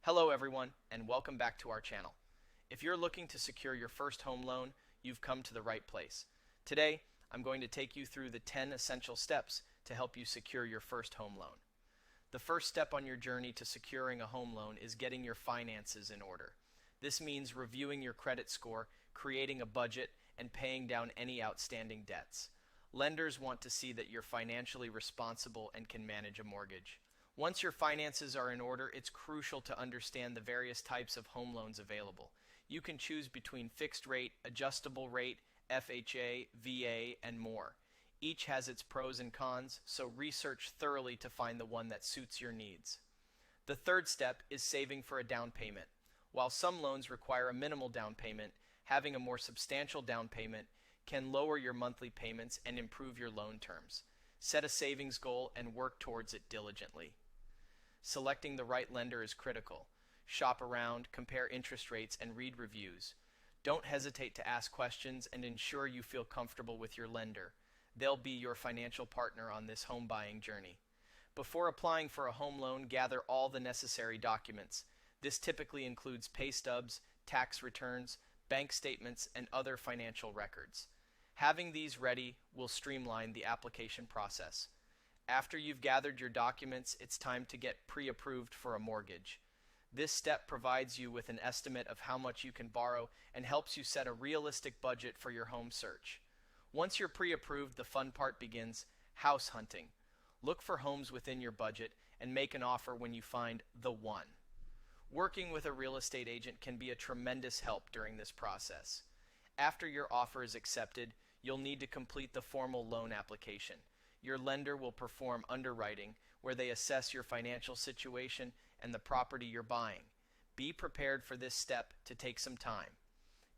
Hello everyone, and welcome back to our channel. If you're looking to secure your first home loan, you've come to the right place. Today, I'm going to take you through the 10 essential steps to help you secure your first home loan. The first step on your journey to securing a home loan is getting your finances in order. This means reviewing your credit score, creating a budget, and paying down any outstanding debts. Lenders want to see that you're financially responsible and can manage a mortgage. Once your finances are in order, it's crucial to understand the various types of home loans available. You can choose between fixed rate, adjustable rate, FHA, VA, and more. Each has its pros and cons, so research thoroughly to find the one that suits your needs. The third step is saving for a down payment. While some loans require a minimal down payment, having a more substantial down payment can lower your monthly payments and improve your loan terms. Set a savings goal and work towards it diligently. Selecting the right lender is critical. Shop around, compare interest rates, and read reviews. Don't hesitate to ask questions and ensure you feel comfortable with your lender. They'll be your financial partner on this home buying journey. Before applying for a home loan, gather all the necessary documents. This typically includes pay stubs, tax returns, bank statements, and other financial records. Having these ready will streamline the application process. After you've gathered your documents, it's time to get pre-approved for a mortgage. This step provides you with an estimate of how much you can borrow and helps you set a realistic budget for your home search. Once you're pre-approved, the fun part begins: house hunting. Look for homes within your budget and make an offer when you find the one. Working with a real estate agent can be a tremendous help during this process. After your offer is accepted, you'll need to complete the formal loan application. Your lender will perform underwriting, where they assess your financial situation and the property you're buying. Be prepared for this step to take some time.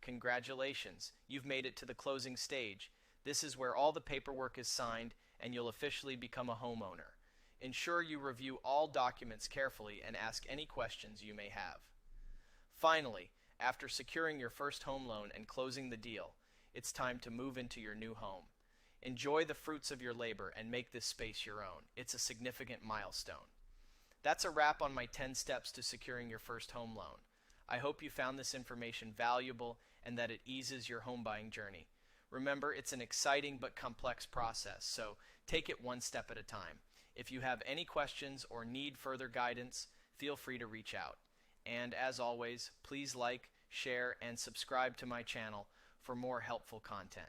Congratulations, you've made it to the closing stage. This is where all the paperwork is signed and you'll officially become a homeowner. Ensure you review all documents carefully and ask any questions you may have. Finally, after securing your first home loan and closing the deal, it's time to move into your new home. Enjoy the fruits of your labor and make this space your own. It's a significant milestone. That's a wrap on my 10 steps to securing your first home loan. I hope you found this information valuable and that it eases your home buying journey. Remember, it's an exciting but complex process, so take it one step at a time. If you have any questions or need further guidance, feel free to reach out. And as always, please like, share, and subscribe to my channel for more helpful content.